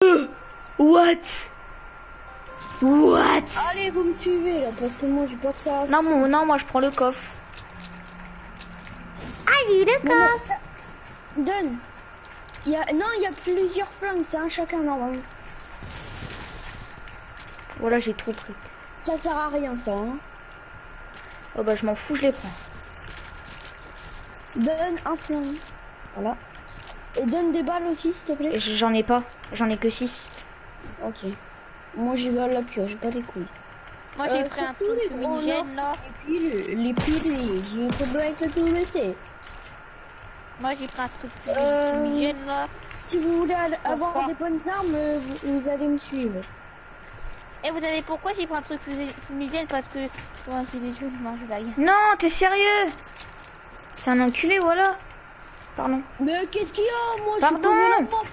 What? What? Allez, vous me tuez là, parce que moi j'ai pas que ça. Non, moi je prends le coffre. Allez, le coffre. Donne. Non, il y a plusieurs flingues, c'est un chacun normalement. Voilà, j'ai tout pris. Ça sert à rien ça. Hein. Oh bah je m'en fous, je les prends. Donne un flingue. Voilà. Et donne des balles aussi, s'il te plaît. J'en ai pas, j'en ai que 6. Ok. Moi j'ai pas la pioche, j'ai pas les couilles. Moi j'ai pris un truc fumigène là. Les piles, j'ai besoin que tout laisser. Moi j'ai pris un truc fumigène là. Si vous voulez avoir des bonnes armes, vous allez me suivre. Et vous savez pourquoi j'ai pris un truc fumigène? Parce que moi j'ai des jeux, moi je blague. Non, t'es sérieux? C'est un enculé, voilà. Pardon. Mais qu'est-ce qu'il y a? Moi Pardon. je connais la mort.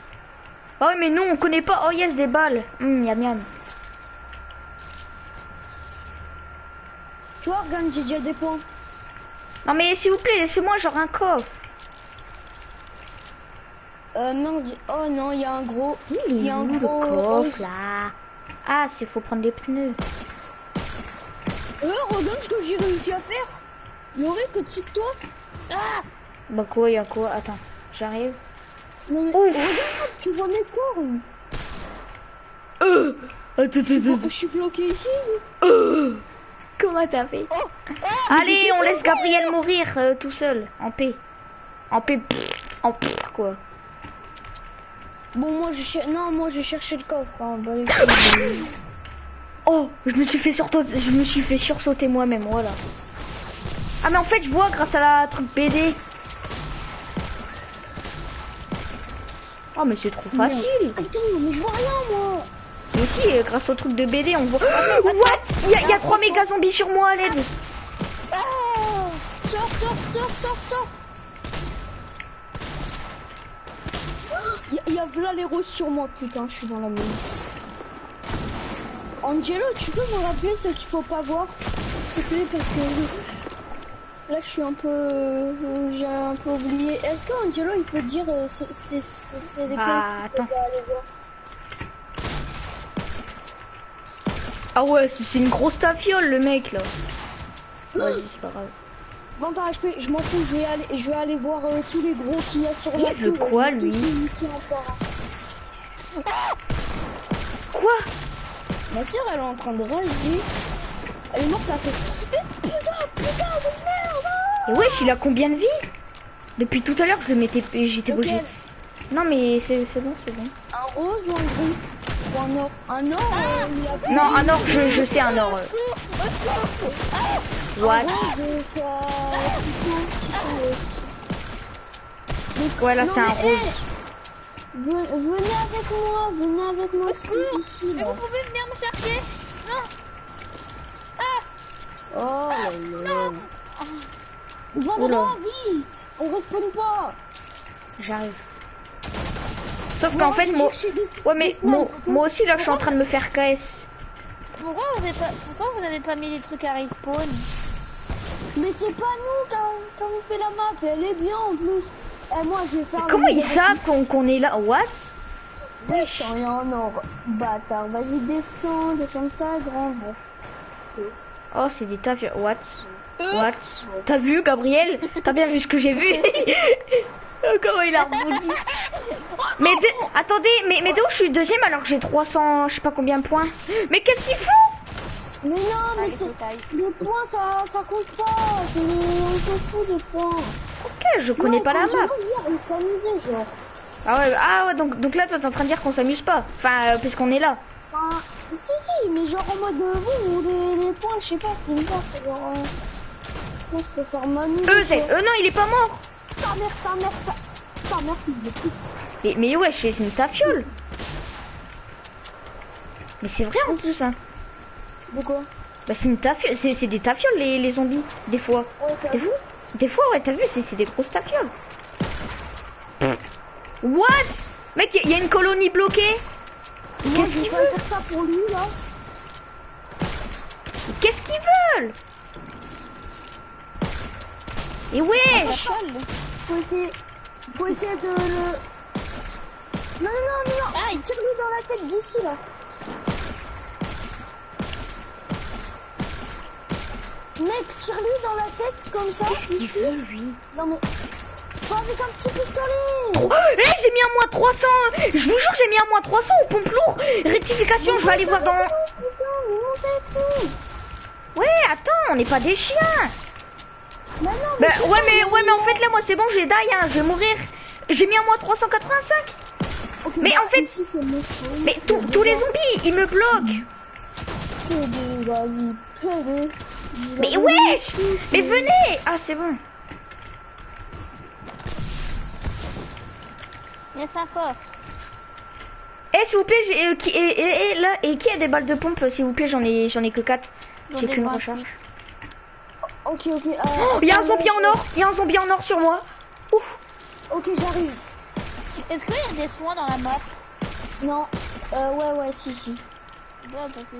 Oh oui, mais nous on connaît pas. Oh yes, des balles. Miam miam. Tu vois, regarde, j'ai déjà des points. Non mais s'il vous plaît, laissez-moi genre un coffre. Non, oh non, il y a un gros. Il y a un le gros coffre là. Ah, c'est faut prendre des pneus. Regarde ce que j'ai réussi à faire. Y'aurait que dessus de toi. Ah Bah quoi, y'a quoi? Attends, j'arrive. Non mais regarde, tu vois mes cornes. Attends. Je suis bloqué ici. Comment t'as fait? Allez, on laisse Gabriel mourir tout seul, en paix. En paix, quoi. Bon, moi j'ai cherché le coffre. Hein. Bah, Oh, je me suis fait sursauter moi-même, voilà. Ah mais en fait je vois grâce à la truc BD. Oh mais c'est trop facile. Attends, mais je vois rien moi. Mais si, grâce au truc de BD on voit. What? Il y a 3 méga zombies sur moi, à l'aide. Sors. Il y a là les roses sur moi, putain, je suis dans la merde. Angelo, tu peux me rappeler ce qu'il faut pas voir, s'il te plaît, parce que là je suis un peu, j'ai un peu oublié. Est-ce que Angelo il peut dire c'est lesquels Attends. aller voir? Ah ouais, c'est une grosse tafiole le mec là. Vas-y, c'est pas grave. 20 HP, je m'en fous, je vais aller voir tous les gros qu'il y a sur la Il veut tour, quoi lui? Quoi? Ma soeur elle est en train de rager. Elle est morte, elle fait putain de merde. Et wesh, il a combien de vie? Depuis tout à l'heure je le mettais, j'étais obligé. Non mais c'est bon. Un rose ou un gris? Ou un or? Un or Non, un or, je sais un or. What? Ouais là c'est un rose. Venez avec moi ici, mais vous pouvez venir me chercher? Non. Oh là là. Va vite. On respawn pas. J'arrive. Sauf qu'en fait moi... Ouais mais moi aussi là je suis en train de me faire KS. Pourquoi vous avez pas mis des trucs à respawn? Mais c'est pas nous quand on fait la map, elle est bien en plus. Et moi je vais faire. Comment ils savent qu'on est là? What? Attends, il y a un or. Bâtard, vas-y descends ta grande. Oh c'est des tafs. What? T'as vu Gabriel? T'as bien vu ce que j'ai vu? Comment il a rebondi? Mais attendez, mais d'où je suis deuxième alors que j'ai 300, je sais pas combien de points. Mais qu'est-ce qu'il faut? Mais non, mais les points ça compte pas. On s'en fout des points. Ok, je connais pas la map. On s'amusait genre. Ah ouais, donc là toi t'es en train de dire qu'on s'amuse pas. Enfin, puisqu'on est là. Enfin, si, mais genre en mode vous, les points, je sais pas, c'est une c'est genre. Moi je peux faire manu. Non, il est pas mort. Ta mère, il est plus. Mais ouais, c'est une tafiole. Mais c'est vrai en plus, hein. De quoi? Bah c'est une tafiole, c'est des tafioles les zombies, des fois. Ouais, des fois, ouais, t'as vu, c'est des grosses tafioles. What? Mec, il y a une colonie bloquée. Qu'est-ce qu'ils veulent faire ça pour lui, là? Qu'est-ce qu'ils veulent? Et ouais. Faut essayer de le... Non, non, non, non, non. Aïe. Tire-lui dans la tête d'ici, là. Mec, tire-lui dans la tête, comme ça. Il fait, lui. Non, mais... Pas avec un petit pistolet. Oh, j'ai mis un moins 300. Je vous jure, j'ai mis un moins 300 au pompe lourd. Rectification, je vais aller voir dans... Putain, mais on s'est fou. Ouais, attends, on n'est pas des chiens. Bah non, Bah, c'est ouais, pas, mais en fait, là, moi, c'est bon, j'ai die, hein, je vais mourir. J'ai mis un moins 385. Ok, mais bah, en fait- ici, c'est mon phone. Mais tous les zombies, ils me bloquent. PD, vas-y, PD. Mais wesh. Mais venez. Ah, c'est bon. Il y a 5 coffres. Eh, s'il vous plaît, qui a des balles de pompe, s'il vous plaît, j'en ai que 4. J'en J'ai ai qu'une 28. recharge. Ok, ok. Oh, il y a un zombie en or. Il y a un zombie en or sur moi. Ouf. Ok, j'arrive. Est-ce qu'il y a des soins dans la map? Non. Ouais, si. Ouais, parce que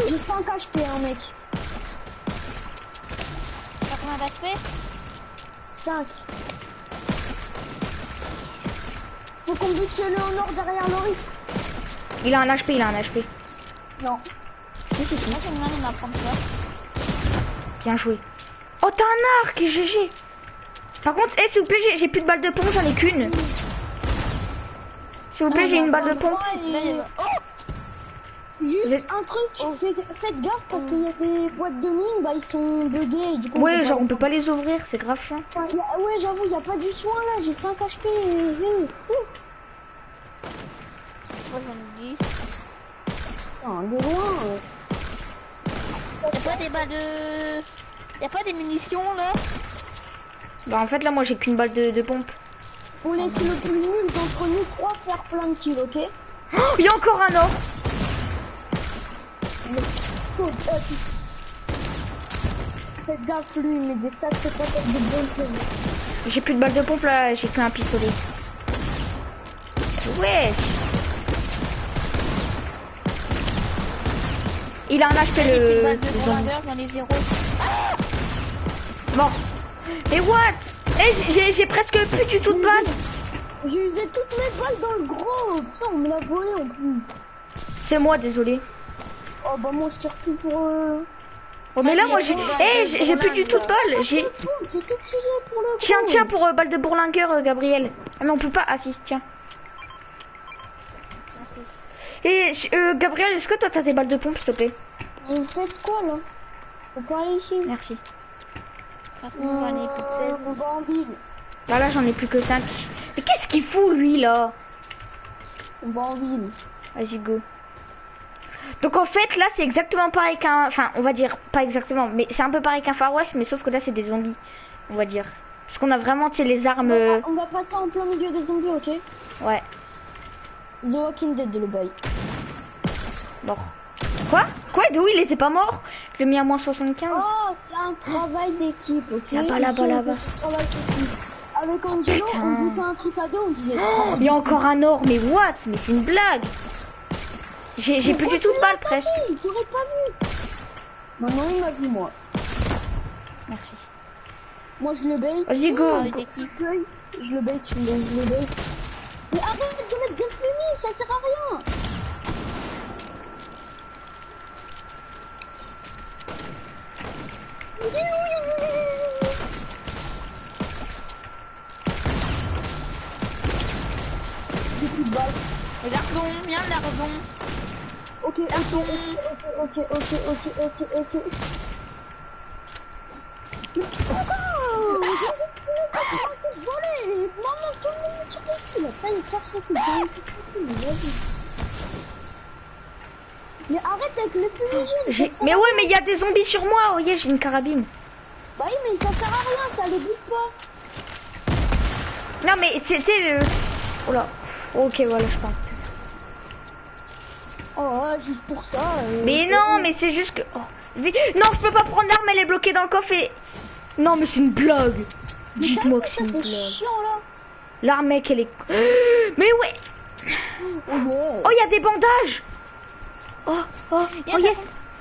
j'ai J'ai 5 HP, hein, mec. T'as combien d'HP? 5. Faut qu'on bute celui en or derrière Laurie. Il a un HP, Non. Si, si, si. Moi j'aime bien les maps comme ça. Bien joué. Oh, t'as un arc, GG. Par contre, s'il vous plaît, j'ai plus de balles de pompe, j'en ai qu'une. S'il vous plaît, j'ai une balle de pompe. Là, il y a... Oh, Juste un truc, faites gaffe parce qu'il y a des boîtes de mine, bah ils sont buggés et du coup... Ouais, genre on peut pas les ouvrir, c'est grave chiant. Ouais, j'avoue, il y a pas du soin là, j'ai 5 HP. moi j'en ai 10. Putain, de loin. Y'a pas des balles de... Y'a pas des munitions là? Bah en fait là moi j'ai qu'une balle de pompe. On laisse le plus nul d'entre nous 3 faire plein de kills, ok? Oh, il y a encore un or. Faites gaffe, lui, il met des sacrés patates de bonne chose. J'ai plus de balles de pompe là, j'ai qu'un pistolet. Ouais. Il a un HP J'ai plus de le balles de zombie. grandeur, j'en ai 0. Bon. Mais what? Eh, j'ai presque plus du tout de balles. J'ai usé toutes mes balles dans le gros. Putain, on me l'a volé en plus. C'est moi, désolé. Oh bah moi je tire plus pour... Oh mais là moi j'ai... j'ai- j'ai plus du tout de balles. J'ai tout usé pour le gros. Tiens, pour balle de bourlingueur, Gabriel. Ah mais on peut pas. Ah si, tiens. Et Gabriel, est-ce que toi t'as des balles de pompe, s'il te plaît? Vous faites quoi là? Faut pas aller ici. Merci. J'en ai plus de 16. On va en ville. Bah là j'en ai plus que 5. Mais qu'est-ce qu'il fout lui là? On va en ville. Vas-y, go. Donc en fait là c'est exactement pareil qu'un... Enfin on va dire pas exactement, mais c'est un peu pareil qu'un Far West, mais sauf que là c'est des zombies, on va dire. Parce qu'on a vraiment, tu sais, les armes... On va passer en plein milieu des zombies, ok? Ouais. The Walking Dead de le bail. Mort. Quoi? De où il était pas mort? Je l'ai mis à moins 75. Oh, c'est un travail d'équipe, ok? Là-bas. Ici, on fait ce travail d'équipe. Avec Angelo, Putain. on goûtait un truc à deux, on disait... Oh, il y a encore un or, mais what? Mais c'est une blague. J'ai plus du tout de balles presque. Il t'aurait pas vu. Maintenant il m'a vu moi. Merci. Moi je le bait. Vas-y, go. Je le bait, tu me laisses, je le bait. Mais arrête de mettre des fumées, ça sert à rien. J'ai plus de balles. Lardon, viens lardon. Ok. Oh, j'ai volé. Maman, tout le monde me tire dessus là. Ça, il casse les couilles. Mais arrête avec les fumigènes. Mais ouais, mais il y a des zombies sur moi. Oh yeah, j'ai une carabine. Bah oui, mais ça sert à rien, ça les bute pas. Non, mais c'est... Oh là. Ok, voilà, je pense. Oh, ouais, juste pour ça. Mais non, mais c'est juste que... Oh. Non, je peux pas prendre l'arme, elle est bloquée dans le coffre et... Non, mais c'est une blague. Dites-moi que c'est une blague. chiant là. L'arme, mec, elle est... Mais ouais. Oh, il y a des bandages. Oh, yes.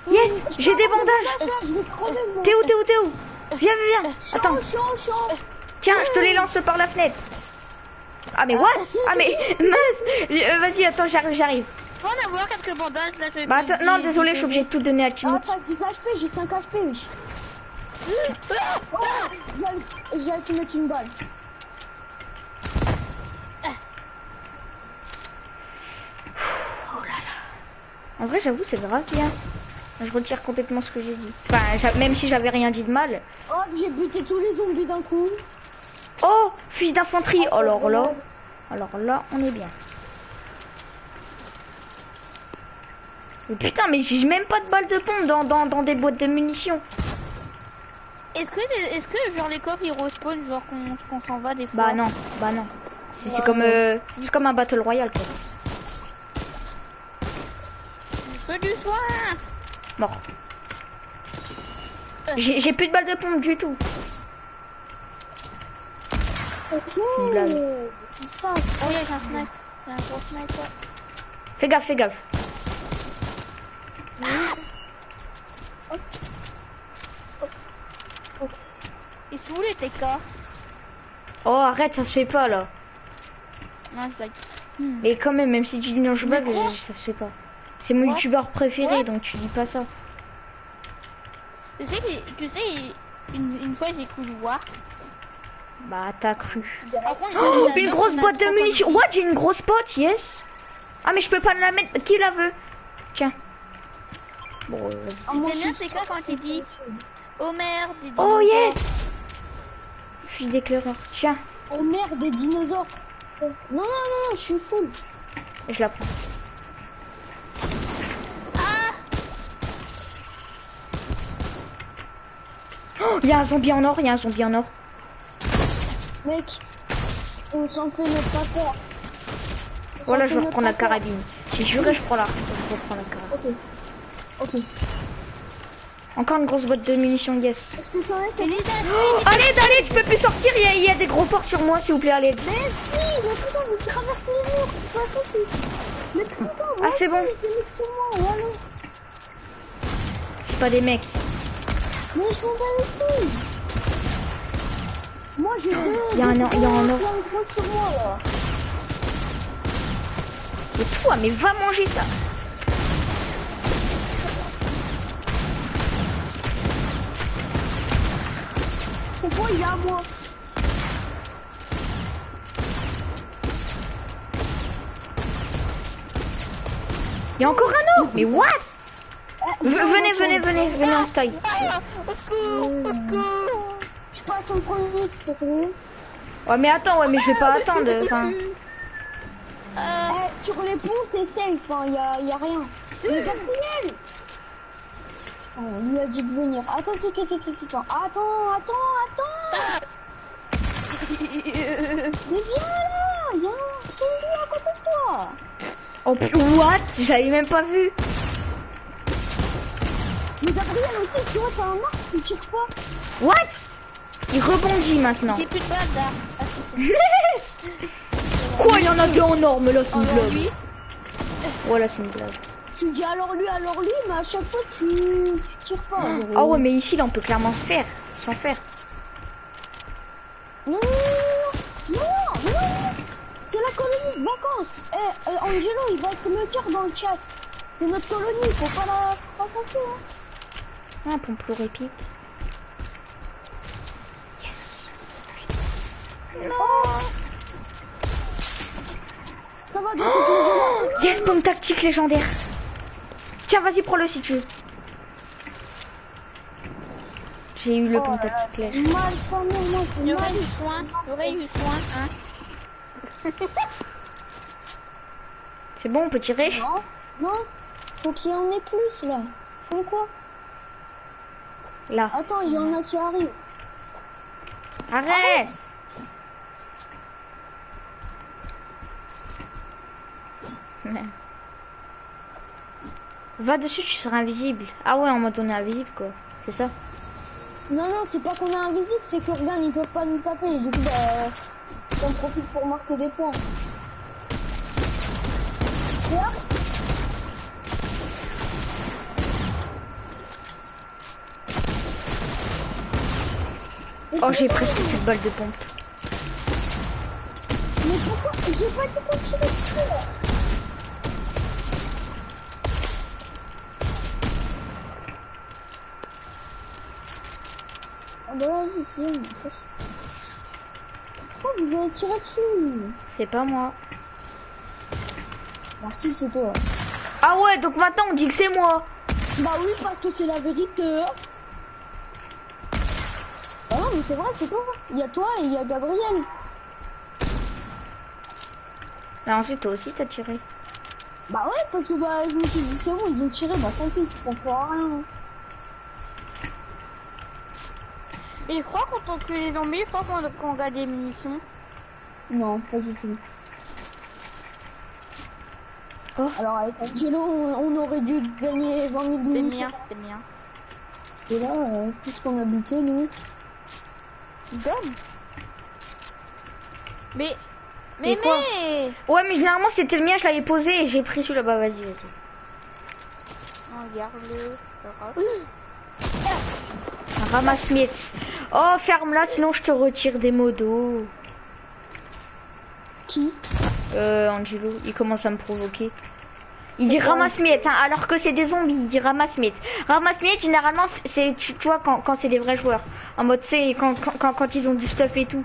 Yes, j'ai des bandages. Je vais crever, moi. T'es où? Viens. Attends. Chiant. Tiens, je te les lance par la fenêtre. Ah mais what? Ah mais mince. Vas-y, attends, j'arrive. Faut en avoir quelques bandages là, je vais Bah plus attends, non, dire, désolé, je suis obligée de tout donner à Ah, Timothée. t'as 10 HP, j'ai 5 HP, oui. Oh, j'ai te mettre une balle. Oh là là. En vrai, j'avoue, c'est grave bien. Je retire complètement ce que j'ai dit. Enfin, même si j'avais rien dit de mal. Hop, j'ai buté tous les zombies d'un coup. Oh, fusil d'infanterie. Oh, alors là, on est bien. Mais putain, mais j'ai même pas de balles de pompe dans des boîtes de munitions. Est-ce que genre les coffres ils respawn genre qu'on s'en va des fois? Bah non. C'est comme un battle royale quoi. Je veux du soin. Mort. J'ai plus de balles de pompe du tout. Ok, Une blague. c'est ça. Oh yeah, j'ai un snipe. J'ai un gros sniper. Fais gaffe. Ils sont où les TK? Oh arrête, ça se fait pas là. Non, je blague. Mais quand même si tu dis non je bug, ça se fait pas. C'est mon youtubeur préféré, What? donc tu dis pas ça. Tu sais, une fois j'ai cru le voir. Bah t'as cru. Par contre, Oh, j'adore une grosse son boîte de accent munitions. quand What, j'ai une grosse pote, yes. Ah mais je peux pas la mettre. Qui la veut? Tiens. Bon, vas-y. il dit. J'aime bien c'est quoi quand il dit oh merde, des Oh dinosaures. yes. Fusil d'éclaireur. Tiens, Oh merde, des dinosaures. Non, je suis full. je la prends. Ah, Oh, il y a un zombie en or, Mec, on s'en fait notre affaire. Voilà, je vais reprendre la carabine. J'ai juré, je reprends la carabine. Ok. Encore une grosse boîte de munitions, yes. Est-ce que ça va être... c'est Lisa. Oh, allez, tu peux plus sortir, il y a des gros ports sur moi, s'il vous plaît, allez. Mais si, mais putain, vous traversez les murs, c'est pas un souci. Mais putain, Ah, c'est bon. des mecs sur moi, voilà. C'est pas des mecs. Mais je m'en bats les couilles. Moi, j'ai deux... Il y a un or. gros sur moi, là. Mais toi, mais va manger ça. Pourquoi il est à moi? Il y a encore un or. Mais what? Venez en style. Ah, au secours. Je passe en premier, s'il te plaît. Ouais, mais attends, je vais pas attendre. Enfin, Sur les ponts, c'est safe, hein, y a rien. Mais Gabriel! Oh, on lui a dit de venir. Attends. Mais viens là! Y'a un zombie à côté de toi! oh what? J'avais même pas vu. Mais Gabriel aussi, tu vois, t'as un arc, tu tires pas. What? Il rebondit maintenant. J'ai plus de balles là. Ah, Quoi, il y en a deux en or, mais là c'est une alors blague. lui, Voilà, c'est une blague. Tu dis alors lui, mais à chaque fois, tu tires pas. Ah ouais, mais ici, là, on peut clairement s'en faire. Non, c'est la colonie de vacances. Angelo, il va te le dire dans le chat. C'est notre colonie, faut pas passer. Hein. Ah, pompe épique. Oh, ça va dans cette maison-là. Yes, pompe tactique légendaire. Tiens, vas-y, prends-le si tu veux. J'ai eu le pompe tactique légendaire. Mal, pas moi, c'est j'aurais mal. eu soin, hein. C'est bon, on peut tirer? Non, faut qu'il y en ait plus là. Font quoi? Là. Attends, il y en a qui arrivent. Arrête! Va dessus, tu seras invisible. Ah ouais, en mode on est invisible quoi. C'est ça? Non, c'est pas qu'on est invisible, c'est que regarde, ils peuvent pas nous taper. Et du coup, bah, on profite pour marquer des points. Regarde. Oh, j'ai presque plus de balles de pompe. Mais pour quoi? J'ai pas été continué dessus là. Ah bah vas-y, si, on passe. Pourquoi vous avez tiré dessus? C'est pas moi. Bah si, c'est toi. Ah ouais, donc maintenant on dit que c'est moi. Bah oui, parce que c'est la vérité. Bah non, mais c'est vrai, c'est toi. Il y a toi et il y a Gabriel. Et ensuite toi aussi t'as tiré. Bah ouais, parce que bah je me suis dit c'est bon, ils ont tiré, bah tant pis, ça sert à rien. Et je crois qu'en tant que les zombies, je crois qu'on gagne des munitions. Non, pas du tout. Oh. Alors avec Angelo, on aurait dû gagner 20 000 C'est munitions. mien, c'est mien. Parce que là, tout ce qu'on a buté, nous. Gomme. Mais C'est quoi? mais Ouais, mais généralement c'était le mien, je l'avais posé et j'ai pris celui là-bas. Vas-y, vas-y. regarde-le, c'est pas grave. Ramasse-miettes. Oh, ferme-la, sinon je te retire des modos. Qui? Angelo, il commence à me provoquer. Il dit ramasse-miettes, hein, alors que c'est des zombies, il dit ramasse-miettes. Ramasse-miettes, généralement, c'est, tu vois, quand c'est des vrais joueurs. En mode, c'est quand ils ont du stuff et tout.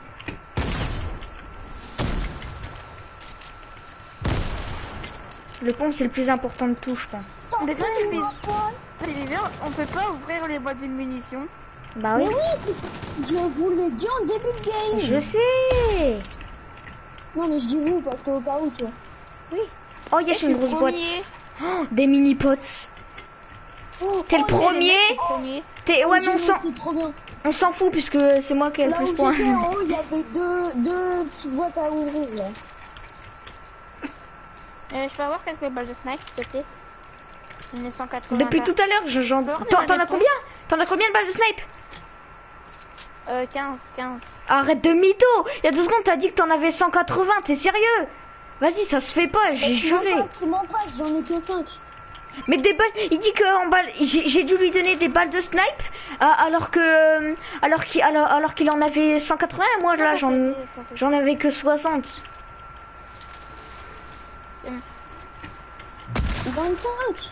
Le pompe, c'est le plus important de tout, je pense. Mais ça, c'est bien, on peut pas ouvrir les boîtes de munitions. Bah Mais oui. oui, je vous l'ai dit en début de game. Je sais. Non mais je dis vous parce qu'au cas où, tu vois. Oui. Oh, il y a une grosse boîte. Premier. Oh, des mini-potes. Oh, T'es le il y a premier. T'es... Ouais, mais Angelo, c'est trop bien. on s'en fout puisque c'est moi qui ai le Là plus où de points. j'étais en haut, il y avait deux petites boîtes à ouvrir là. Je peux avoir quelques balles de snipe, s'il te plaît? J'en ai 180. Depuis tout à l'heure, j'en... T'en as combien? T'en as combien de balles de snipe? 15. Arrête de mytho. Il y a 2 secondes, t'as dit que t'en avais 180. T'es sérieux? Vas-y, ça se fait pas, j'ai juré. Tu m'en passes, j'en ai que 5. Mais des balles... Il dit que en balle... J'ai dû lui donner des balles de snipe alors qu'il en avait 180. Et moi, là, j'en avais que 60. 25.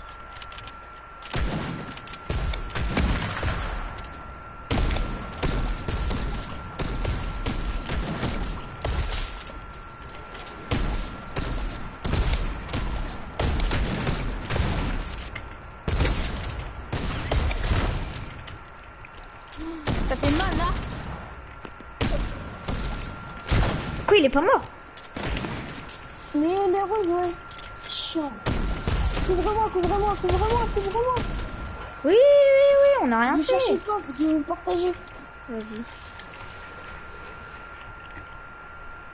Ça fait mal là. Quoi, il est pas mort? Mais les roses, ouais. C'est chiant. Couvre-moi. Oui, on a rien J'ai cherché fait. le coffre, je vais vous partager. Vas-y.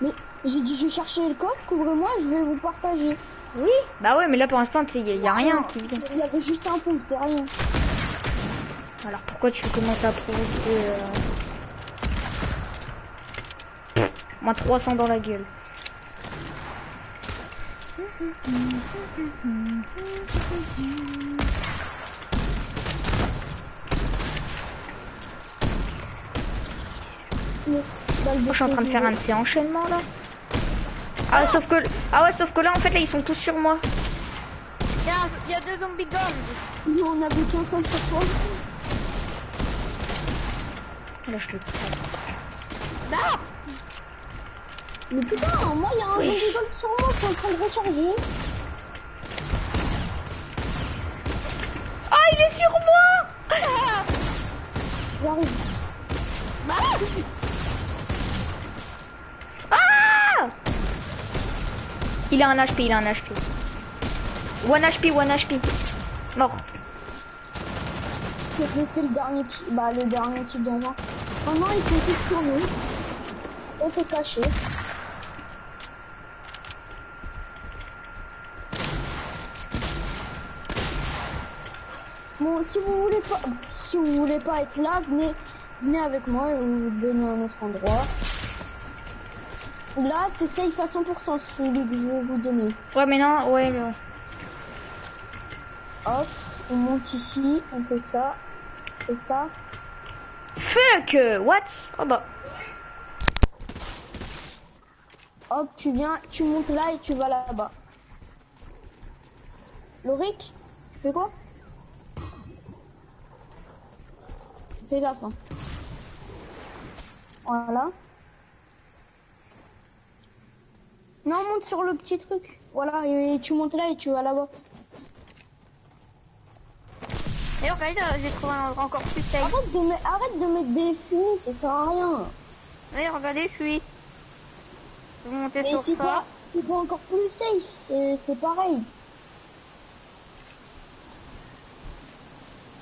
Mais j'ai dit je vais chercher le coffre, couvre-moi, je vais vous partager. Oui. Bah ouais, mais là pour l'instant, il y a rien qui vient. Il y avait juste un pont, c'est rien. Alors pourquoi tu commences à provoquer Moins 300 dans la gueule. Je suis en train de faire un de ces enchaînements là. Ah ouais, sauf que là en fait là ils sont tous sur moi. Il y a 2 zombies gold. Non, on avait qu'un seul sur toi. Là je le Là. Mais putain, moi il y a un Oui. zombie gold sur moi, c'est en train de recharger. Ah il est sur moi. J'arrive. Ah il a un HP, One HP. Mort. Je t'ai laissé le dernier type d'envoi. Maintenant ils sont tous sur nous. On s'est caché. Bon, si vous voulez pas être là, venez avec moi, je vais vous donner un autre endroit. Là, c'est safe à 100% celui que je vais vous donner. Ouais mais non, ouais. Hop, on monte ici, on fait ça, et ça. Fuck. What? Oh bah. Hop, tu viens, tu montes là et tu vas là-bas. Loric, tu fais quoi? Fais gaffe. Hein. Voilà. Non, monte sur le petit truc. Voilà, et tu montes là et tu vas là-bas. Et regardez, j'ai trouvé un endroit encore plus safe. Arrête de mettre des fumées, ça sert à rien. Oui, regardez, je suis. Je vais monter Mais sur ça. c'est pas encore plus safe, c'est pareil.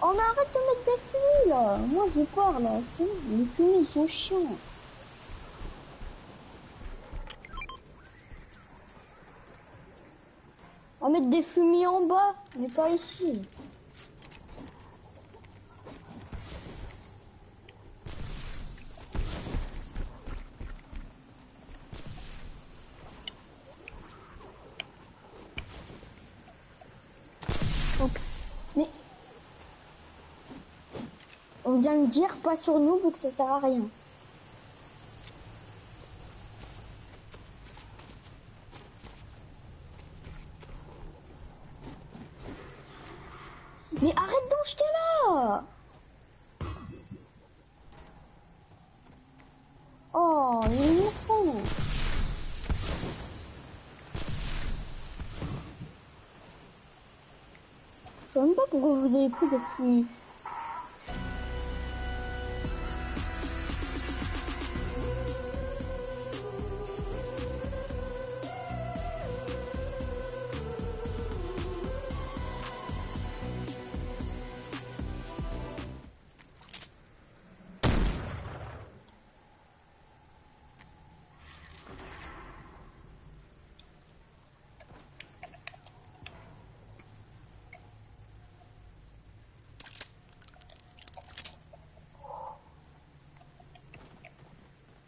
On arrête de mettre des fumées là. Moi j'ai peur là. Les fumées ils sont chiants. On va mettre des fumées en bas, mais pas ici. Mais on vient de dire pas sur nous vu que ça sert à rien. Mais arrête d'en jeter là. Oh, il est méchant. Je sais même pas pourquoi vous avez pris depuis.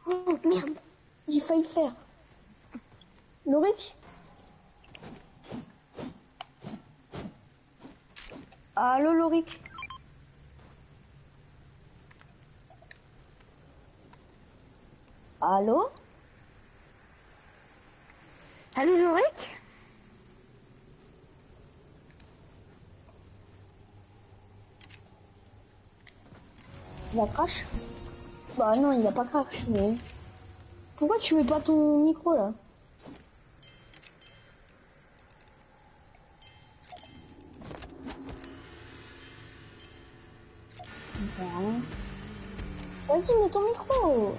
Oh merde, j'ai failli le faire. Loric? Allô Loric? Allô? Allô, Loric? Il a crash? Bah non, il a pas crash, mais... Pourquoi tu mets pas ton micro là? Bon. Vas-y, mets ton micro.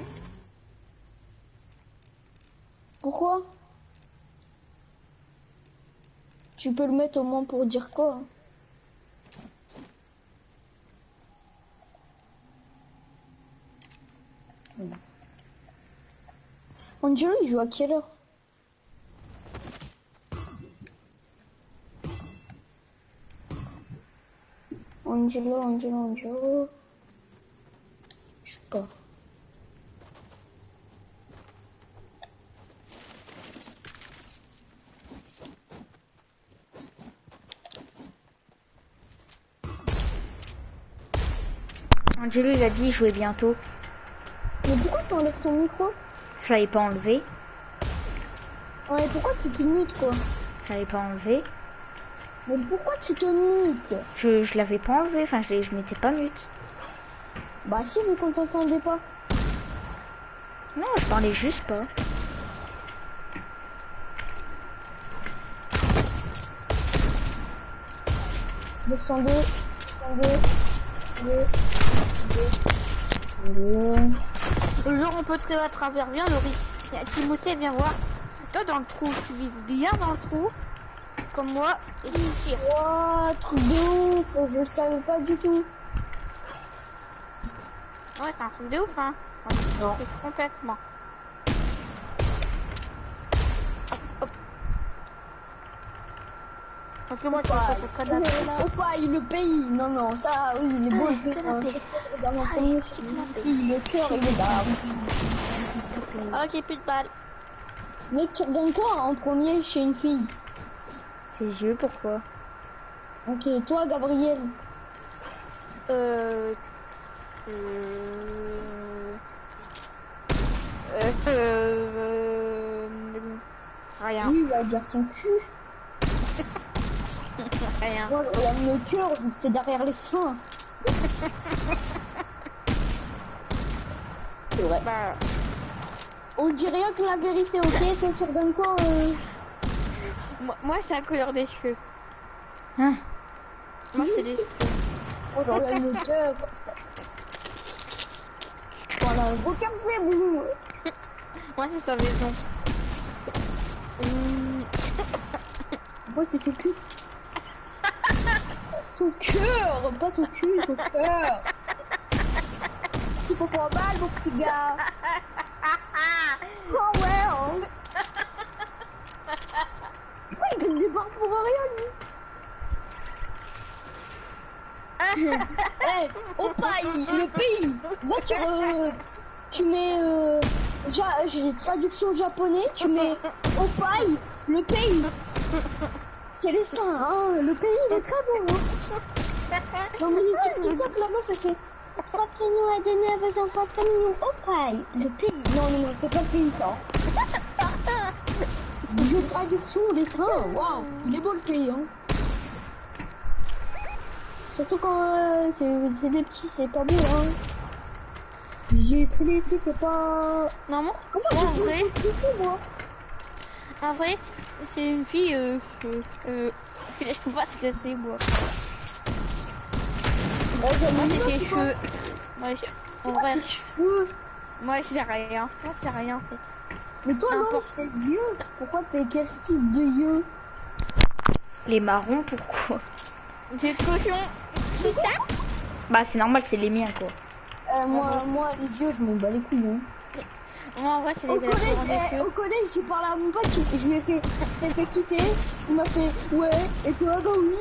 Pourquoi? Tu peux le mettre au moins pour dire quoi? Angelo, il joue à quelle heure? Angelo. Je sais pas. Angelo, il a dit jouer bientôt. Mais pourquoi tu enlèves ton micro? Je l'avais pas enlevé. Ouais, pourquoi tu te mutes quoi? Je l'avais pas enlevé. Mais pourquoi tu te mutes? Je l'avais pas enlevé, enfin je m'étais pas mute. Bah si, vu qu'on t'entendait pas. Non, je parlais juste pas. Le jour où on peut tirer à travers, viens, Loric. Timothée, viens voir. Toi, dans le trou, tu vises bien dans le trou. Comme moi, et tu tires. Ouah, truc de ouf, je le savais pas du tout. Ouais, c'est un truc de ouf, hein. Non. C'est complètement. Hop. Parce que moi, je fais ce canapé. Faut pas, il le paye. Non, ça, oui, il est beau, il paye. Dans mon premier, le cœur, il est là. Oh, j'ai plus de balles. Mec, tu regardes quoi en premier chez une fille? Ses yeux, pourquoi? Ok, toi, Gabriel. Rien. Lui, il va dire son cul. Rien. Moi, je regarde le cœur, donc c'est derrière les seins. C'est vrai. Bah, On dit rien que la vérité, ok? Ça te redonne quoi moi c'est la couleur des cheveux. Hein? Moi c'est les cheveux. Oh, je regarde le cœur. Voilà, regardez, vous. Moi c'est sa maison. Moi, c'est son cul. Son cœur, pas son cul, son cœur. Tu comprends mal, mon petit gars. Oh ouais, hein. Pourquoi il gagne des barres pour rien, lui? Eh, au paille, le pays. Va sur... tu mets... j'ai traduction japonais, tu mets au paille, le pays. C'est les seins, hein. Le pays, il est très beau, hein. Non, mais sur TikTok, la meuf, elle fait... 3 prénoms à donner à vos enfants très mignons. Au paille, le pays. Non, non, non, c'est pas le pays, ça. Jeu de traduction, les seins. Waouh, il est beau, le pays, hein. Surtout quand c'est des petits, c'est pas beau, hein. J'ai écrit les trucs, c'est pas... Non, moi, Comment moi, en j'ai vrai, fait tout, moi? en vrai, c'est une fille, je sais pas ce que c'est, moi. Moi, c'est ses cheveux. Moi, en vrai, Tes cheveux. moi, c'est rien. Moi, c'est rien, en fait. Mais toi, non, N'importe. ses yeux. Pourquoi t'es quel style de yeux? Les marrons, pourquoi? C'est le cochon. C'est ça? Bah c'est normal, c'est les miens quoi. Moi, les yeux, je m'en bats les couilles, hein. Moi, en vrai, c'est Au les électrons des collège, cheveux. au collège, j'ai parlé à mon pote, je lui ai fait, t'es fait quitter, il m'a fait, ouais, et toi, bah oui,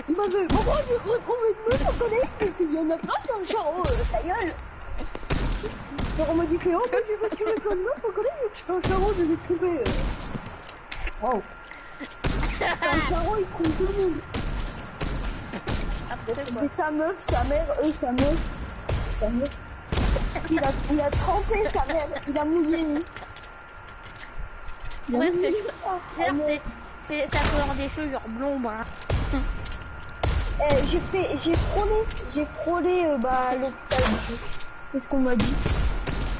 il m'a fait, bon, moi, je vais retrouver une meuf au collège, parce qu'il y en a plein, c'est un charreau, ta gueule. Alors, on m'a dit, oh, moi, j'ai retrouvé plein de meufs au collège, donc je suis un charreau, je vais trouver, wow. Un charreau, il trouve tout le monde. Après, quoi. Et sa meuf, sa mère, sa meuf, sa meuf. Il a trempé sa mère, il a mouillé. Il a Ouais, mouillé c'est- ça. C'est sa couleur des cheveux, genre blond, brun. J'ai frôlé l'hôpital. C'est ce qu'on m'a dit.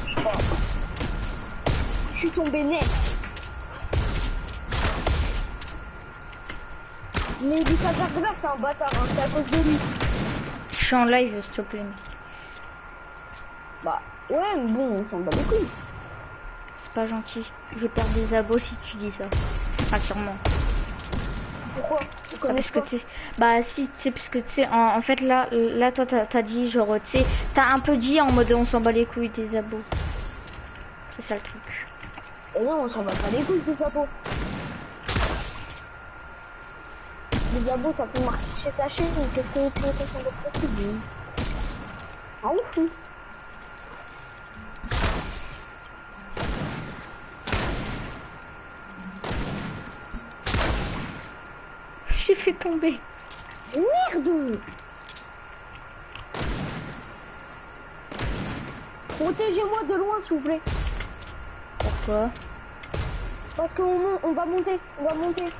Je sais pas. Je suis tombé net. Mais du Caterpillar, c'est un bâtard, hein, c'est à cause de lui. Je suis en live s'il te plaît. Bah, ouais, mais bon, on s'en bat les couilles. C'est pas gentil. Je vais perdre des abos si tu dis ça. Enfin sûrement. Pourquoi? Tu connais Parce que pas? tu sais, bah si, tu sais, parce que tu sais, en fait là toi t'as dit genre, tu sais, t'as un peu dit en mode on s'en bat les couilles des abos. C'est ça le truc. Et non, on s'en va pas les couilles, ce chapeau. Les abos, ça peut marcher ta chaîne, mais qu'est-ce que tu veux qu'on s'en va pas plus? Ah, ouf. J'ai fait tomber. Merde! Protégez-moi de loin, s'il vous plaît. Pourquoi? Parce qu'on va monter, on va monter.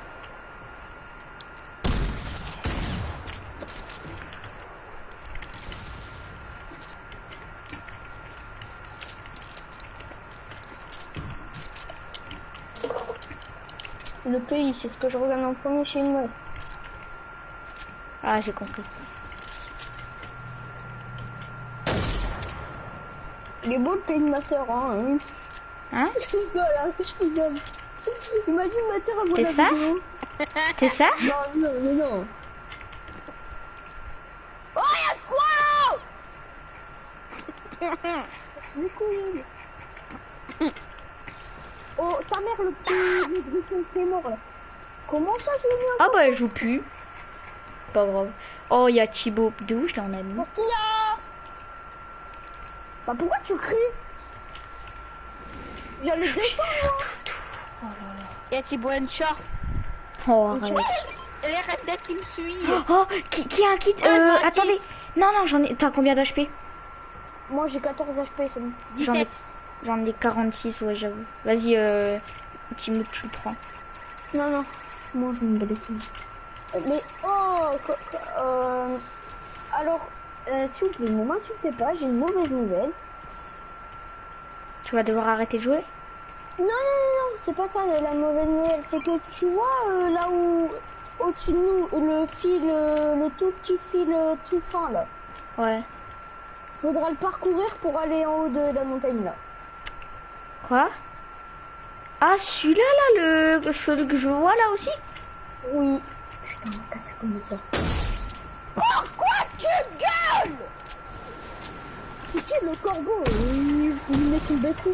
Le pays, c'est ce que je regarde en premier chez une meuf. Ah j'ai compris. Il est beau le pays de ma soeur, hein. Hein? Je rigole, hein, je rigole. Imagine ma soeur à voir C'est la ça? vidéo. C'est ça? Non, non, non, non. Oh, y'a quoi? Du coup, oh, ta mère, le petit Griffon qui est mort, là. Comment ça, je l'ai mis Ah bah elle joue plus. Pas grave. Oh il y a Thibaut. D'où je l'en ai mis? Qu'est-ce qu'il y a? Bah, pourquoi tu cries? J'allais descendre, moi. Oh là là. Il y a Thibaut Short. Oh arrête. Les rednecks qui me suivent. Oh qui a un kit? un Attendez. Non j'en ai. T'as combien d'HP? Moi, j'ai 14 HP, c'est bon. J'en ai 17. J'en ai 46, ouais, j'avoue. Vas-y, Timothée, tu le prends. Non, non. Moi, je me bats les couilles. Mais, oh, alors, s'il vous plaît, ne m'insultez pas, j'ai une mauvaise nouvelle. Tu vas devoir arrêter de jouer? Non, non, non, non, c'est pas ça la mauvaise nouvelle. C'est que tu vois, là où, au-dessus de nous, le fil, le tout petit fil tout fin, là. Ouais. Faudra le parcourir pour aller en haut de la montagne, là. Quoi? Ah, celui-là, là, celui que je vois là aussi? Oui. Putain, casse comme ça. Pourquoi tu gueules? C'est qui le corbeau? Il met son béton.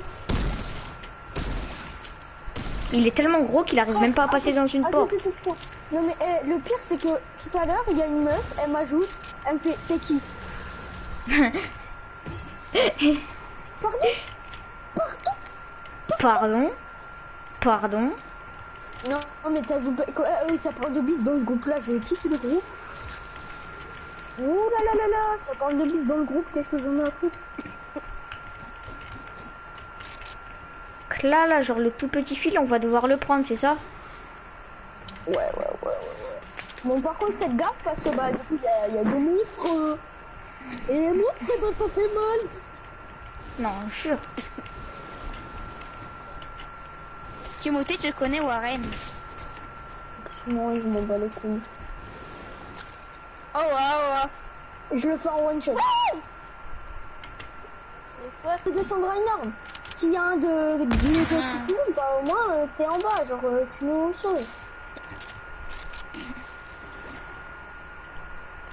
Il est tellement gros qu'il arrive même pas à passer dans une porte. Attends. Non mais le pire c'est que tout à l'heure il y a une meuf, elle m'ajoute, elle me fait t'es qui? Pardon? Pardon? Pardon? Non mais t'as zoopé. Ça parle de bite dans ce groupe là, je kiffe le groupe. Ouh là là là là, ça parle de bite dans le groupe, qu'est-ce que j'en ai à foutre? Là, genre le tout petit fil, on va devoir le prendre, c'est ça? Ouais. Bon par contre faites gaffe parce que bah du coup il y a des monstres. Et les monstres bah, ça fait mal. Non, jure. Timothée, tu connais Warren? Non, je m'en bats les couilles. Oh wow. Je le fais en one shot. C'est quoi? Je peux descendre à une arme. S'il y a un de bah au moins t'es en bas, genre tu nous sauves.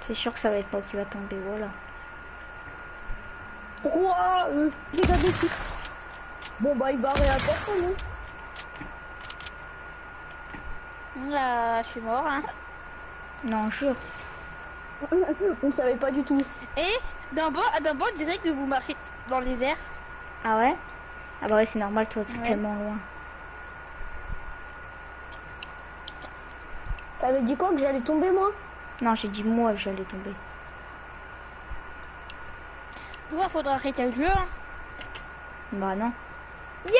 C'est sûr que ça va être moi qui va tomber, voilà. Pourquoi dégâts dessus. Bon bah il va rien personne. Là, je suis mort. Hein. Non, jure. On savait pas du tout. Et d'en bas, on dirait que vous marchez dans les airs. Ah ouais? Ah bah ouais, c'est normal, toi, t'es tellement loin. T'avais dit quoi, que j'allais tomber moi? Non, j'ai dit moi que j'allais tomber. Pourquoi faudra arrêter le jeu? Hein. Bah non. Yes,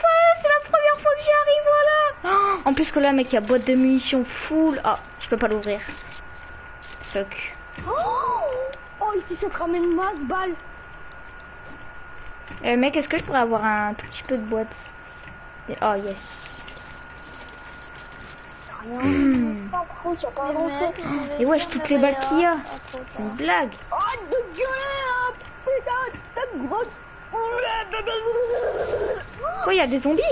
voilà, c'est la première fois que j'y arrive, voilà. Oh, en plus que là, mec, il y a boîte de munitions full. Ah, je peux pas l'ouvrir. Suck. Oh, ici ça te ramène masse balle. Mec, est-ce que je pourrais avoir un tout petit peu de boîte? Oh yes. Par contre, y a pas grand chose. Et wesh, toutes les balles qu'il y a. C'est une blague. Oh, de gueuler, hein, putain, t'as grosse. Quoi, il y a des zombies?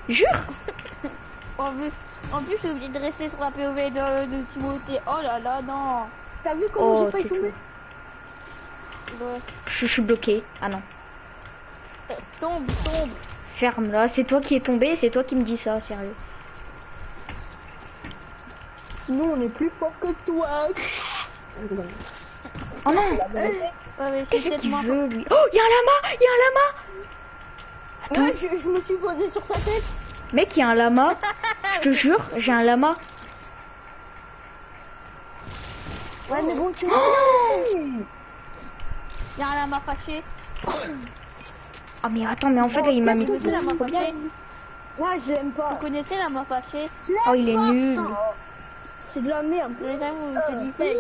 Jure. En plus, je suis obligée de rester sur la POV de Timothée. Oh là là, non. T'as vu comment j'ai failli t'es tomber? Ouais. Je suis bloqué. Ah non. Tombe. Ferme là, c'est toi qui es tombé, c'est toi qui me dis ça, sérieux. Nous on est plus fort que toi. Oh non. Qu'est-ce qu'il veut lui? Oh, il y a un lama. Ouais, je me suis posé sur sa tête. Mec, il y a un lama. Je te jure, j'ai un lama. Ouais, mais bon, tu Oh, Il y a un lama fâché. ah mais attends, mais en fait là, il m'a mis Vous connaissez la main trop bien. fâchée? Ouais, je l'aime pas. Vous connaissez la main fâchée? Je l'aime Oh, il est pas, nul. putain. C'est de la merde. Je les avoue, c'est du fake.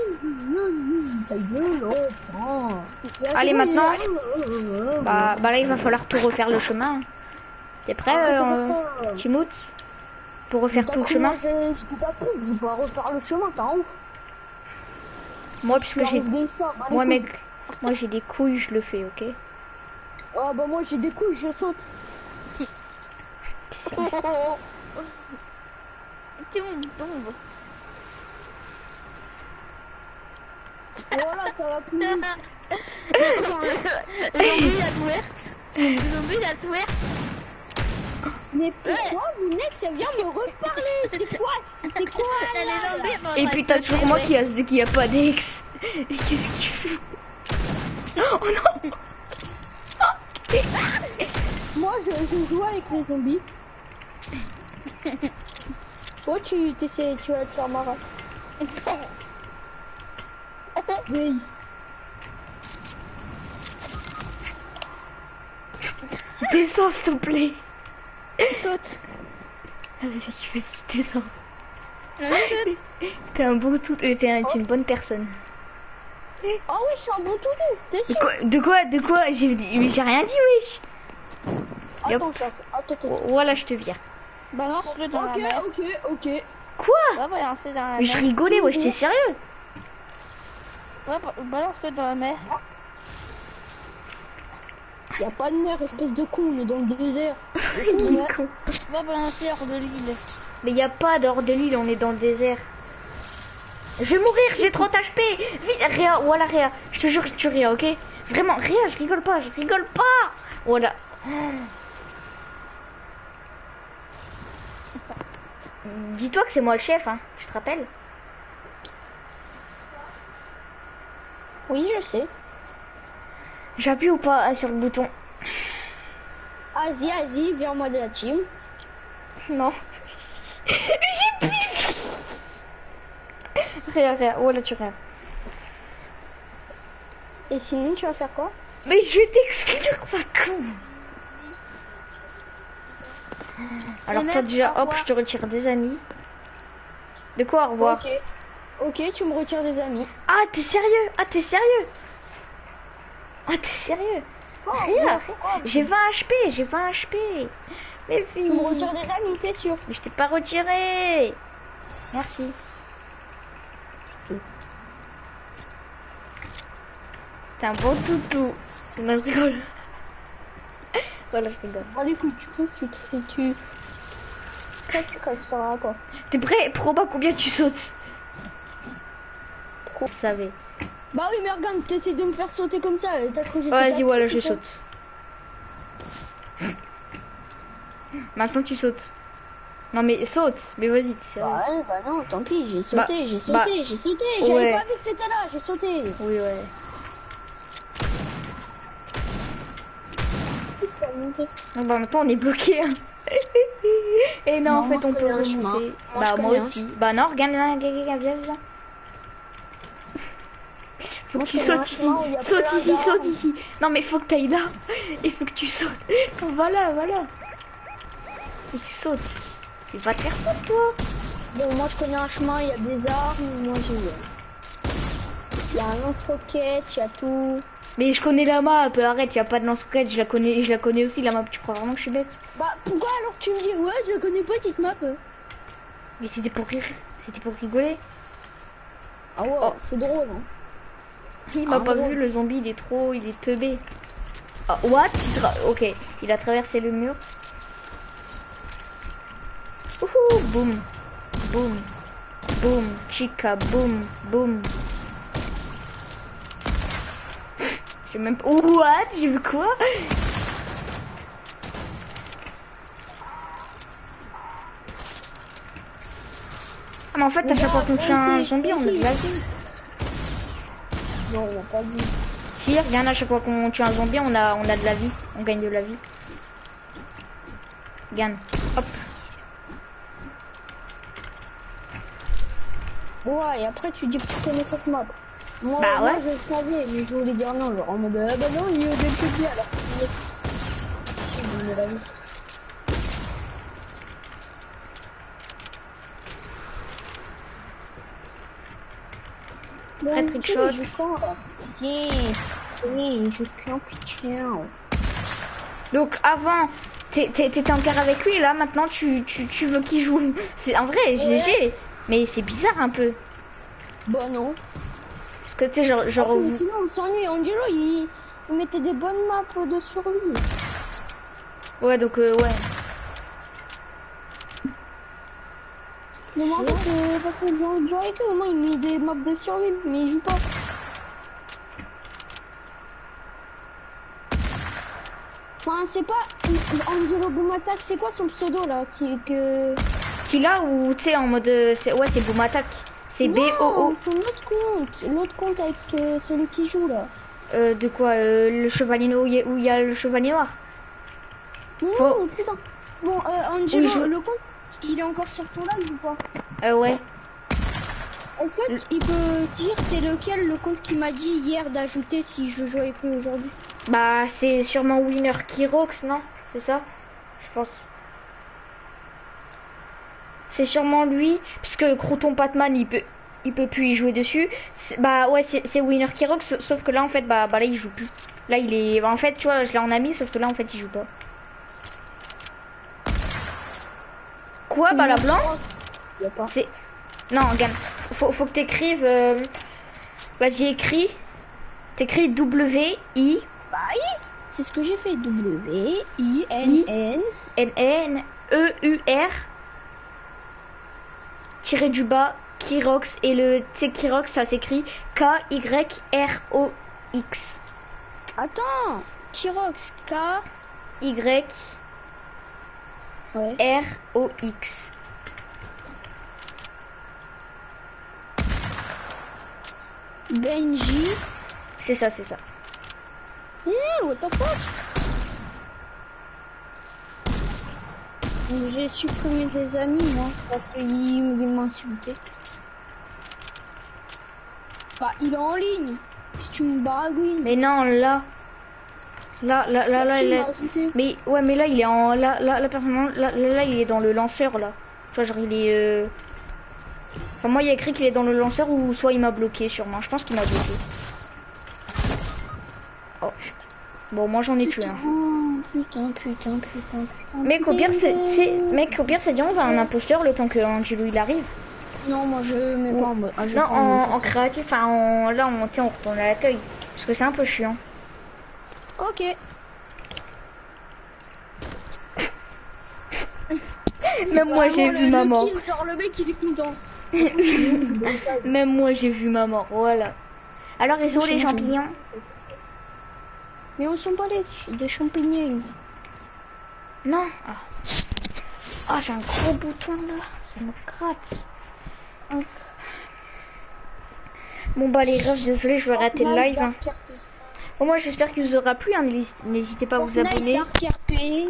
Allez, maintenant. Bah là, il va falloir tout refaire le chemin. T'es prêt, Timothée, pour refaire tout le chemin? Je vais pas refaire le chemin, t'as ouf. Moi, puisque j'ai... Moi, mec, moi j'ai des couilles, je le fais, ok? Ah bah moi j'ai des couilles, je saute. Tombe. Voilà, ça va plus. Le zombie il a tout ouverte. Le zombie il a tout ouverte. Mais pourquoi vous n'êtes, ça vient me reparler? C'est quoi là, là? Et puis t'as toujours moi qui a pas d'ex. Qu'est-ce que tu fais? Oh non. Moi je joue avec les zombies. Toi tu vas te faire marrer. Oui. Descends s'il te plaît. Saute. Vas-y, t'es ça. Non, mais T'es un bon tout, t'es une bonne personne. Ah oui, je suis un bon toutou, t'es sûr? De quoi? J'ai rien dit, wesh. Yop. Attends, attends. Voilà, je te vire. balance-le dans la mer. Ok. Quoi? Ouais, balancer dans la Mais je mer. rigolais, wesh, t'es sérieux? Ouais, balance-le dans la mer. Y a pas de mer, espèce de con, on est dans le désert. Il est con. Va balancer hors de l'île. Mais y a pas d'hors de l'île, on est dans le désert. Je vais mourir, j'ai 30 HP. Vite, Réa, voilà Réa. Je te jure que tu Réa, ok? Vraiment, Réa, je rigole pas. Voilà. Dis-toi que c'est moi le chef, hein. Je te rappelle. Oui, je sais. J'appuie ou pas sur le bouton? Vas-y, viens-moi de la team. Non. J'ai plus. Réa, voilà tu Réa. Et sinon, tu vas faire quoi? Mais je vais t'exclure, pas con. Alors toi déjà, hop, je te retire des amis. De quoi, au revoir? Ok, tu me retires des amis. Ah, t'es sérieux? Oh, Rien. pourquoi? J'ai 20 HP. Mais Tu me retires des amis, t'es sûr? Mais je t'ai pas retiré. Merci. T'es un bon toutou. Non, je rigole. Voilà, je rigole. Allez, écoute, tu sauras quoi. T'es prêt? Proba combien tu sautes? Vous savez. Bah oui, mais regarde, t'essaies de me faire sauter comme ça. T'as cru que j'étais Vas-y, ta voilà, petite je ou quoi? saute. Maintenant tu sautes. Non mais saute, mais vas-y, t'es sérieux. Bah non, tant pis, j'ai sauté. Ouais. J'avais pas vu que c'était là, j'ai sauté. Oui, ouais. Non, bah maintenant on est bloqué. Hein. Et non, Non, en moi, fait on je peut connais un chemin. remonter. Moi, Bah je moi connais un aussi. Bah non, regarde là, viens. Faut Moi, que je tu connais un sautes ici. chemin où il y a Saute plein ici, d'arbres. saute ici. Non mais faut que t'ailles là. Il faut que tu sautes. Voilà. Et tu sautes. Tu vas te faire foutre toi. Bon, moi je connais un chemin, il y a des armes, moi j'y vais. Il y a un lance-roquette, il y a tout. Mais je connais la map, arrête, y a pas de lance-roquette, je la connais aussi la map, tu crois vraiment que je suis bête? Bah pourquoi alors tu me dis ouais je la connais pas cette map? Mais c'était pour rire, c'était pour rigoler. Ah ouais, Oh. c'est drôle hein. Il m'a Ah, pas drôle. vu, le zombie il est teubé. Ah, what? Ok, il a traversé le mur. Ouhou, boum, chica, boum. J'ai même pas... What? J'ai vu quoi? Ah mais en fait à chaque fois qu'on tue un zombie on a de la vie. Non, on a pas vu. Si, regarde, à chaque fois qu'on tue un zombie on a de la vie, on gagne de la vie. Regarde, hop. Ouais, et après tu dis que tu connais cette map. Moi, Bah ouais. moi je le savais, mais je voulais dire non, genre en mode ah bah non, il est au début de vie alors que je me la vie. Après Bon, trickshot. je camp là. Tiens, je camp, tiens. Donc avant, t'étais en guerre avec lui, et là maintenant tu veux qu'il joue. C'est en vrai, GG. Mais c'est bizarre un peu. Bah non. Parce que tu sais, genre Mais sinon on s'ennuie. Angelo il mettait des bonnes maps de survie. ouais, donc ouais. Mais moi en fait, parce que j'ai joué avec eux, moi il met des maps de survie, mais il joue pas. Enfin, c'est pas Angelo Boom Attack, c'est quoi son pseudo là Qu'il a ou tu sais en mode c'est Boom Attack. C'est Non, BOO. son l'autre compte avec celui qui joue là. De quoi le chevalier noir où il y a le chevalier noir. Non, Oh. putain. Bon, Angelo, Oui, le compte, il est encore sur ton live ou pas? Ouais. Est-ce que il peut dire c'est lequel le compte qui m'a dit hier d'ajouter si je joue avec lui aujourd'hui? Bah c'est sûrement Winner Kirox, non? C'est ça? Je pense. C'est sûrement lui, puisque Croton Patman il peut plus y jouer dessus. Bah ouais, c'est Winner qui rock, sauf que là en fait bah là il joue plus. Là il est, bah, en fait tu vois, je l'ai en ami, sauf que là en fait il joue pas. Quoi, bah la blanc? C'est, non, regarde, faut que t'écrives. Vas-y, écris. T'écris W-I. Bah oui, c'est ce que j'ai fait. W-I-N-N. N-N-E-U-R. Tiré du bas, Kirox. Et le Kirox, ça s'écrit K-Y-R-O-X. Attends, Kirox, K. Y. Ouais. R-O-X. Benji. C'est ça. What the fuck? J'ai supprimé des amis, moi, parce qu'il m'a insulté. Bah, il est en ligne. Si tu me baragouines. Mais non, là. Là, il là. m'a ajouté. Mais ouais, mais là, il est en. Là, personnellement, là, il est dans le lanceur, là. Tu vois, genre, il est. Enfin, moi, il y a écrit qu'il est dans le lanceur ou soit il m'a bloqué, sûrement. Je pense qu'il m'a bloqué. Oh. Bon, moi, j'en ai tué un. Putain. Mec, au pire, c'est dit, on va un imposteur le temps que Angelo il arrive. Non, moi, je mets pas en mode. Non, en créatif, enfin, là, on retourne à l'accueil. Parce que c'est un peu chiant. Ok. Même moi, j'ai vu ma mort. Genre, le mec, il est content. Même moi, j'ai vu ma mort, voilà. Alors, ils ont les champignons. Mais on sent pas des champignons. Non. Ah, j'ai un gros bouton là. Ça me gratte. Bon bah les refs, désolé, je vais arrêter le live. Hein. Bon, moi j'espère qu'il vous aura plu. Hein. N'hésitez pas à vous abonner,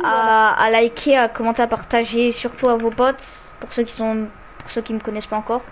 à liker, à commenter, à partager, surtout à vos potes, pour ceux qui me connaissent pas encore.